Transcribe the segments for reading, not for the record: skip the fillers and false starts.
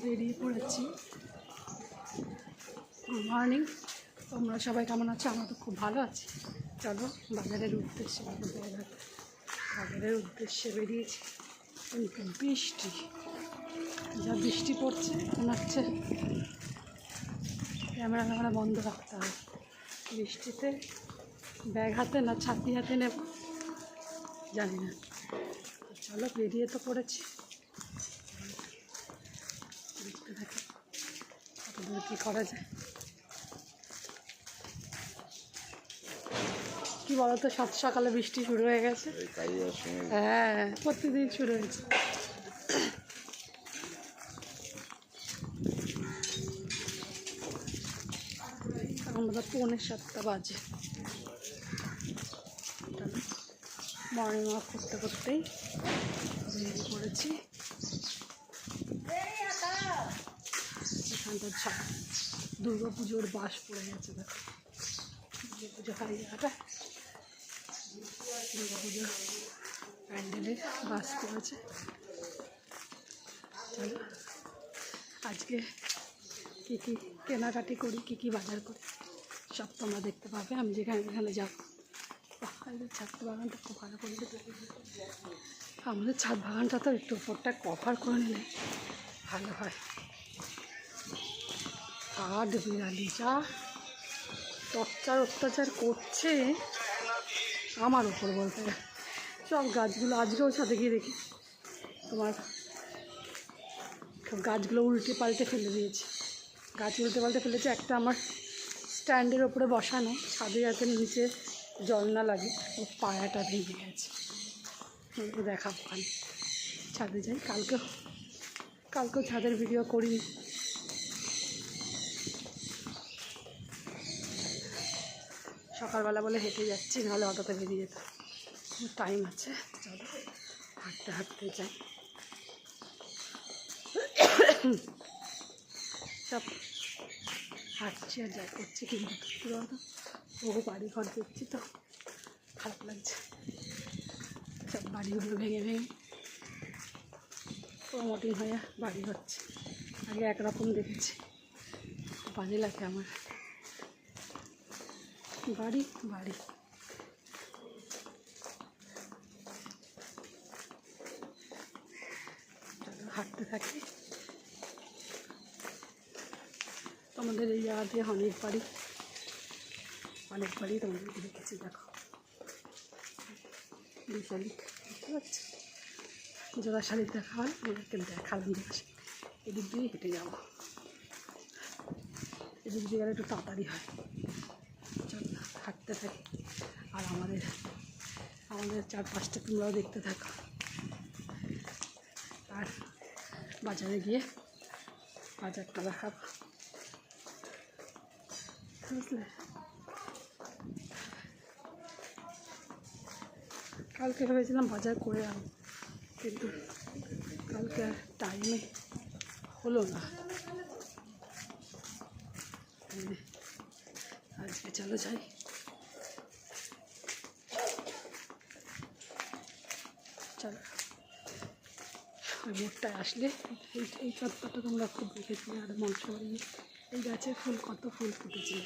বেরিয়ে পড়েছি। Good morning, তোমরা সবাই কেমন আছো? আমরা তো খুব ভালো আছি। চলো বাজারের উদ্দেশ্যে বেরিয়েছি। কিন্তু বৃষ্টি, যা বৃষ্টি পড়ছে মনে হচ্ছে ক্যামেরা বন্ধ রাখতে হবে। বৃষ্টিতে ব্যাগ হাতে না ছাতি হাতে নেব জানি না। চলো বেরিয়ে তো পড়েছি, দেখতে থাকি কতদূর কী করা যায়। কি বলতো, সাত সকালে বৃষ্টি শুরু হয়ে গেছে। হ্যাঁ, প্রতিদিন শুরু হয়েছে। আমরা 6:45 বাজে। মর্নিং ওয়াক করতে করতেই বেরিয়ে পড়েছি। এখানটা দুর্গা পুজোর বাস পড়ে গেছে। দেখো, দুর্গা পুজো হয় জায়গাটা, দুর্গা পুজোর প্যান্ডেলের বাস পড়েছে। চলো আজকে কী কী কেনাকাটি করি, কী কী বাজার করি সব তোমরা দেখতে পাবে আমি যেখানে যাবো। ছাদ বাগানটা খুব ভালো করে আমাদের ছাদ বাগানটা তো একটু উপরটা কভার করে নিলে ভালো হয়। কাঠ বিড়ালি যা অত্যাচার করছে আমার ওপর বলতে গেলে। সব গাছগুলো আজকেও ছাদে গিয়ে দেখি তোমার গাছগুলো উল্টে পাল্টে ফেলে দিয়েছে। গাছ উল্টে পাল্টে ফেলেছে। একটা আমার স্ট্যান্ডের ওপরে বসানো, ছাদে যাতে নিচে জল না লাগে, ও পায়াটা ভেঙে গেছে। দেখাবো ওখানে ছাদে যাই। কালকেও ছাদের ভিডিও করিনি। সকালবেলা বলে হেঁটে যাচ্ছি, নাহলে অটোতে বেরিয়ে যেত। টাইম আছে, চলো হাঁটতে যাই। সব হাঁটছি আর যাই করছি, কিন্তু কী বলতো, বহু বাড়ি ঘর দেখছি তো খারাপ লাগছে। সব বাড়িগুলো ভেঙে প্রমোটিং হয়ে বাড়ি হচ্ছে। আগে একরকম দেখেছি, বাজে লাগে আমার। বাড়ি হাঁটতে থাকি। তোমাদের এই জায়গাতে অনেক বাড়ি তোমাদেরকে দেখেছি। দেখো বিশালি, বুঝতে পারছি জোড়া শাড়ি দেখা হয়, আমাদেরকে দেখালাম জোড়া শাড়ি। এদিক দিয়ে হেঁটে যাবো, এদিক দিয়ে গেলে একটু তাড়াতাড়ি হয়। চলো হাঁটতে থাকি। আর আমাদের চারপাশটা তোমরাও দেখতে থাকো। আর বাজারে গিয়ে বাজারটা দেখাবো, বুঝলে। কালকে ভেবেছিলাম বাজার করে আনবো, কিন্তু কালকে আর টাইমে হলো না। আজকে চলো যাই। চলো ওই মোড়টায় আসলে এই চত্বরটা তোমরা খুব দেখেছি। আর মনসবাড়ি এই গাছের ফুল, কত ফুল ফুটেছে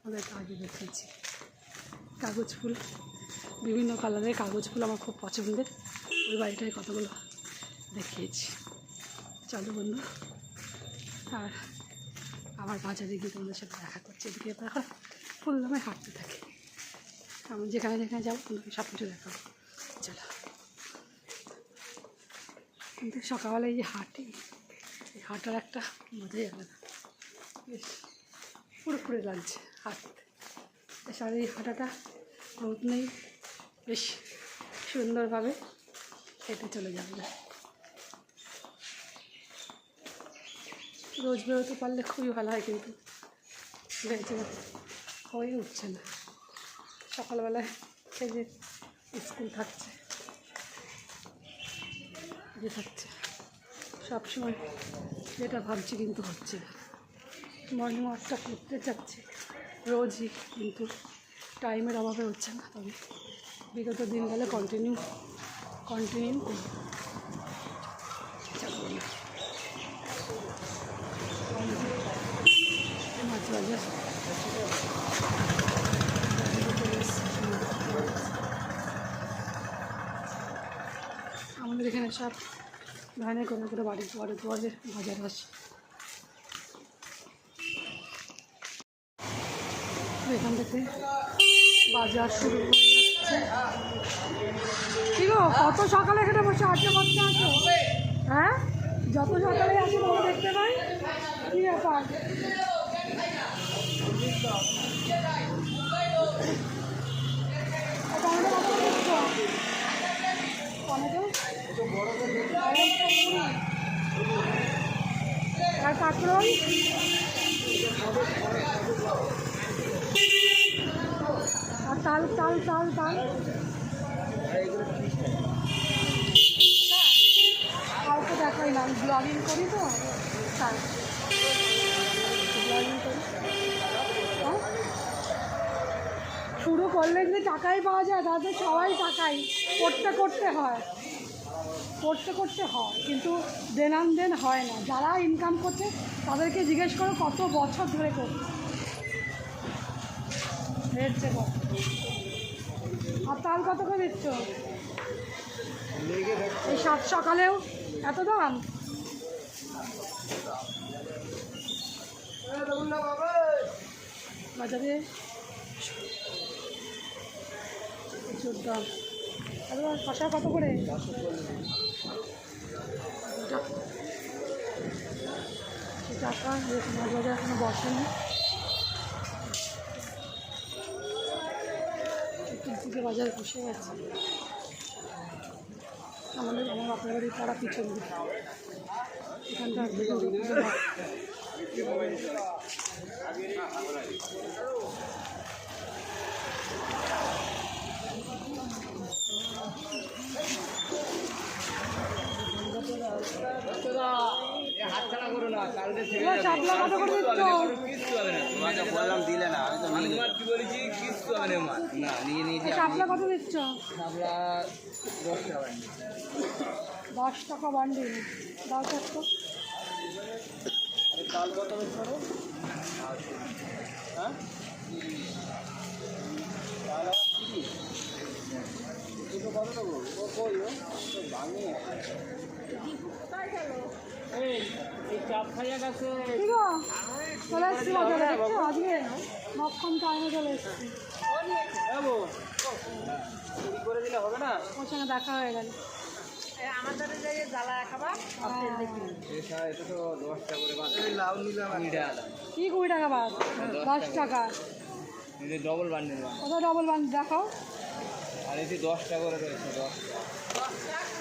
ওদেরকে আগে দেখেছি। কাগজ ফুল, বিভিন্ন কালারের কাগজ ফুল আমার খুব পছন্দের। ওই বাড়িটায় কতগুলো দেখিয়েছি। চলো বন্ধু, আর আমার বাজারে গিয়ে তোমাদের সাথে দেখা করছি। এদিকে এখন ফুল দামে হাঁটতে থাকি। আমি যেখানে যাবো তোমাকে সব কিছু দেখাবো। চলো, কিন্তু সকালবেলায় যে হাঁটি, এই হাঁটার একটা মজাই আলাদা। বেশ ফুরফুরে লাগছে হাঁটতে। এই হাঁটাটা রোদ নেই, বেশ সুন্দরভাবে হেঁটে চলে যাবে। রোজ বেরোতে পারলে খুবই ভালো হয়, কিন্তু ভেবেছিলাম হয়ে উঠছে না। সকালবেলায় এই যে স্কুল থাকছে সবসময় যেটা ভাবছি কিন্তু হচ্ছে না। মর্নিং ওয়াকটা করতে চাচ্ছি রোজই, কিন্তু টাইমের অভাবে হচ্ছে না। তবে বিগত দিনগুলো কন্টিনিউ করব। সব ভ্যানে করে করে বাড়ি দুয়ারে দুয়ারে বাজার আসে। এখান থেকে বাজার শুরু হয়ে যাচ্ছে। কি গো, কত সকালে এখানে বসে আড্ডা মারতে আসো? হ্যাঁ, যত সকালে আসো তত দেখতে পাই। কি ব্যাপার? আর কাঁকরোল আর তাল তাল তাল তাল কাউকে দেখাই না, আমি ব্লগিং করি তো তাই ব্লগিং করি। শুরু করলে যদি টাকাই পাওয়া যায় তাদের সবাই টাকাই করতে করতে হয়, করতে করতে হয়, কিন্তু দেন হয় না। যারা ইনকাম করছে তাদেরকে জিজ্ঞেস করো কত বছর ধরে করছে, হেরছে কত। আর তাল কত করে দিচ্ছ? এই 7 সকালেও এত দাম? বাজারে প্রচুর দাম। শশা কত করে? টাকা। মাছ বাজার এখনো বসেনি, চতুর্দিকে বাজার বসে গেছে। আমার বাপের বাড়ির পাড়া পিছন দিকে এখানটা শাপলা কত করে দিচ্ছ? শাপলা কত দিচ্ছ? 10 টাকা বান্ডিল। দাও চারটো। তাল কত করো? হ্যাঁ, কত দেবো? ভাঙি চাপ খাইয়া গেছে। চলে এসছি বাজারে, দেখছো আজকে মক্ষম টাইমে চলে এসছি। করে দিলে হবে না, ওর সঙ্গে দেখা হয়ে গেল। আমাদের জ্বালা খাবার কি 20 টাকা বাদ? 10 টাকা ডবল বান্ডিল। কোথায় ডবল বান্ডিল দেখাও? আর এটি 10 টাকা করে রয়েছে।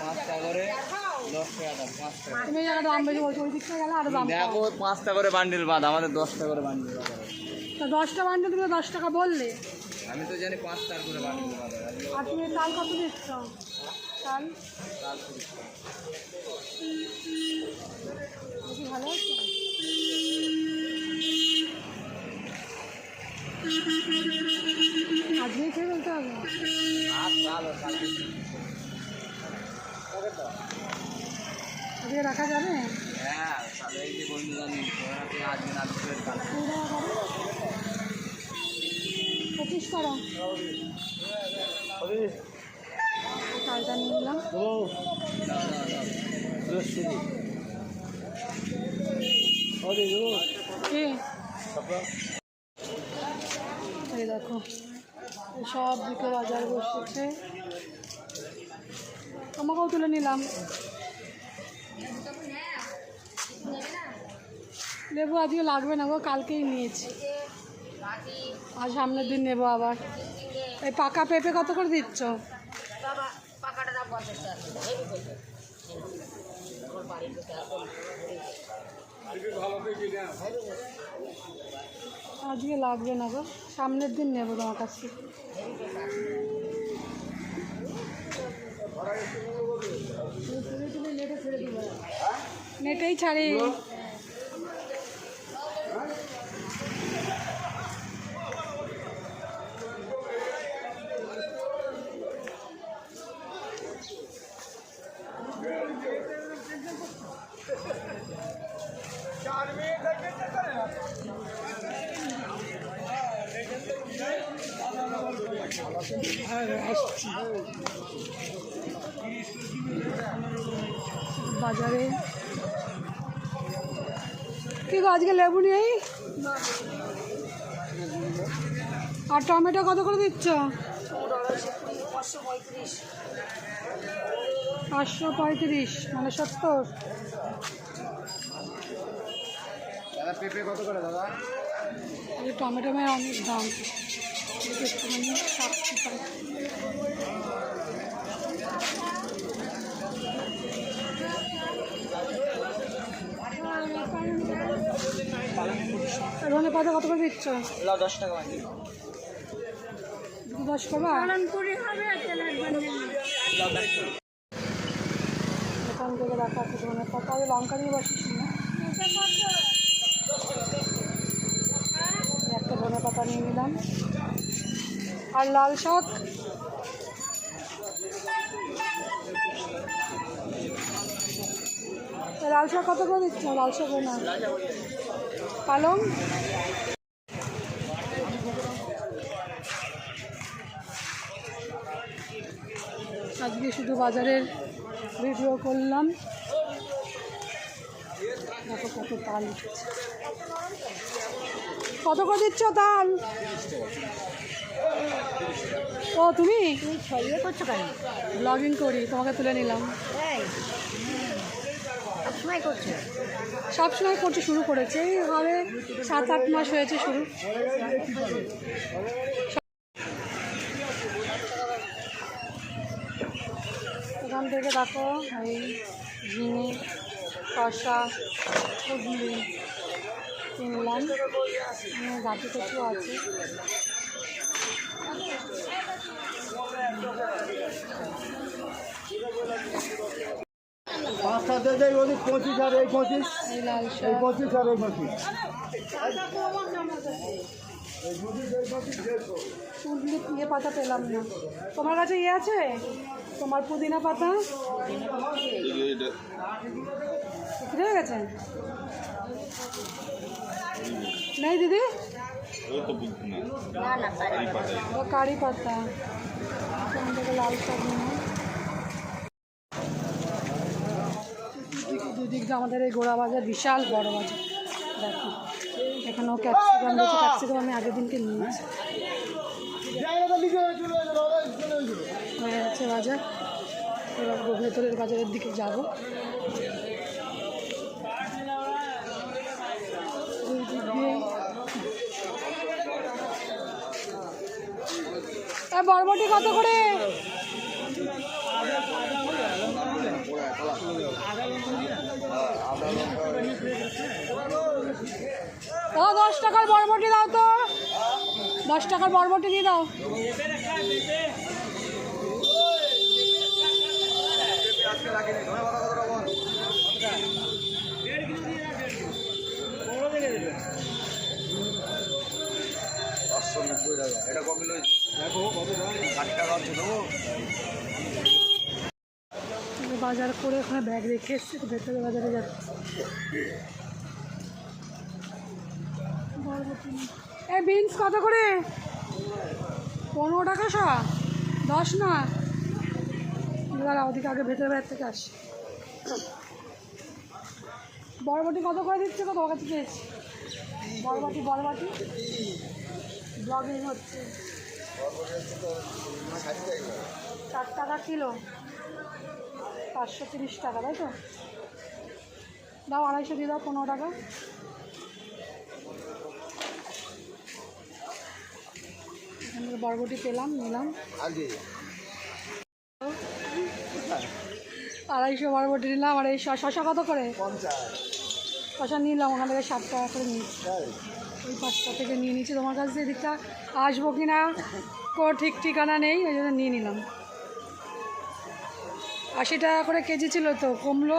5 টাকা করে 10 টাকা দাম। 5 টাকা তুমি জায়গা দাম বেশি বলছো, ওই দিক থেকে গেলে আরো দাম। দেখো 5 টাকা করে বান্ডিল বাদ, আমাদের 10 টাকা করে বান্ডিল বাদ। তো 10টা বান্ডিল তুমি 10 টাকা বললে, আমি তো জানি 5 টাকা করে বান্ডিল বাদ। আর তুমি তাল কত দিচ্ছ? তাল তাল 30 টাকা। ভালো আছে। আজকেই খেয়ে বলতে হবে। আজকে রাখা যাবে? হ্যাঁ, 25 টাকা। তালটা নিয়ে নিলাম। এই দেখো সব দিকে বাজার বসেছে, আমাকেও তুলে নিলাম। লেবু আজকে লাগবে না গো, কালকেই নিয়েছি, আর সামনের দিন নেবো আবার। এই পাকা পেঁপে কত করে দিচ্ছ? আজকে লাগবে না গো, সামনের দিন নেবো তোমার কাছে। নেটেই ছাড়ি। আসছি বাজারে। কি গো আজকে লেবু নেই? আর টমেটো কত করে দিচ্ছ? 535 মানে 70। পেঁপে কত করে দাদা? টমেটো অনেক দাম, একটুখানি 60 ধনে পাতা কত করে দিচ্ছ? 10 টাকা। 10 টাকা। দোকান থেকে রাখা আছে ধনে পাতা। আমি লঙ্কা দিয়ে বসিস না, একটা ধনে পাতা নিয়ে নিলাম। আর লাল শাক কত করে দিচ্ছ? লাল শাক না পালং। আজকে শুধু বাজারের ভিডিও করলাম। দেখো কত তাল উঠেছে। কত করে দিচ্ছ তাল? ও তুমি ইয়ে করছো কেন? ব্লগিং করি, তোমাকে তুলে নিলাম। সবসময় করছো? সবসময় করছি, শুরু করেছে এইভাবে 7-8 মাস হয়েছে শুরু। এখান থেকে দেখো এই ঝিঙে, শসা, কুদলি কিনলাম। গাছে কিছু আছে। পাঁচটাতে যাই ওই 25 আর এই 25, এই লাল এই শাক 25 আর এই 25। কুদলি ইয়ে পাতা পেলাম না। তোমার কাছে ইয়ে আছে? তোমার পুদিনা পাতা বিক্রি হয়ে গেছে? নেই দিদি? কারি পাতা। এখান থেকে লাল শাক নিলাম। দুদিক দিয়ে আমাদের এই গোড়া বাজার বিশাল বড় বাজার। দেখো এখানেও ক্যাপসিকাম রয়েছে। ক্যাপসিকাম আমি আগের দিনকে নিয়েছি। হয়ে যাচ্ছে বাজার। এবার ভেতরের বাজারের দিকে যাব। দুই দিক দিয়ে বরবটি কত করে? দাও 10 টাকার বরবটি দাও তো। 10 টাকার বরবটি দিয়ে দাও। বাজার করে ওখানে ব্যাগ রেখে এসছি, ভেতরে বাজারে যাচ্ছে। এই বিনস কত করে? 15 টাকা শা? 10 না। এবার ওদিকে আগে ভেতরে বাজার থেকে আসি। বরবটি কত করে দিচ্ছে? কত কাছে পেয়েছি বরবটি ব্লগিং হচ্ছে। 4 টাকা কিলো, 530 টাকা, তাই তো? দাও 250 দিয়ে দাও, 15 টাকা। এখান থেকে বরবটি পেলাম, নিলাম। 250 বরবটি নিলাম। আর এই শশা কত করে? 50। শশা নিলাম ওখান থেকে 7 টাকা করে নিয়েছি। ওই 5টা থেকে নিয়ে নিয়েছি। তোমার কাছে এদিকটা আসবো কি না ঠিক ঠিকানা নেই, ওই জন্য নিয়ে নিলাম। 80 টাকা করে কেজি ছিল, তো কমলো।